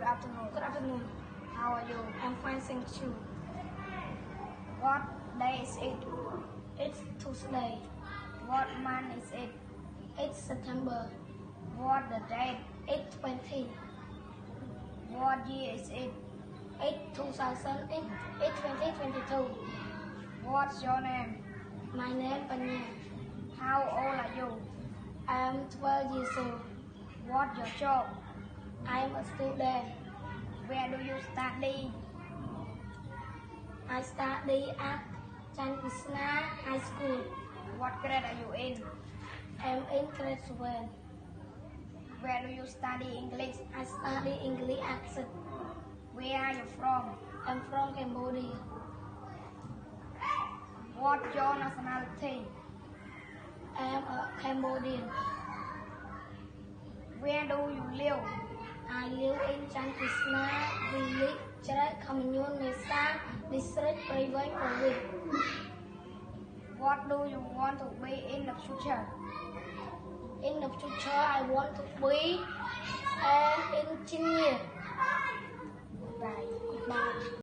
Good afternoon. Good afternoon. How are you? I'm fine, thank you. What day is it? It's Tuesday. What month is it? It's September. What the date? It's 20. What year is it? It's 2000. It's 2022. What's your name? My name is Panha. How old are you? I'm 12 years old. What's your job? I'm a student. Where do you study? I study at Krishna High School. What grade are you in? I'm in grade 7. Where do you study English? I study English accent. Where are you from? I'm from Cambodia. What's your nationality? I'm a Cambodian. Where do you live? I live in Krishna village, Commune Mesa, district Private Province. What do you want to be in the future? In the future, I want to be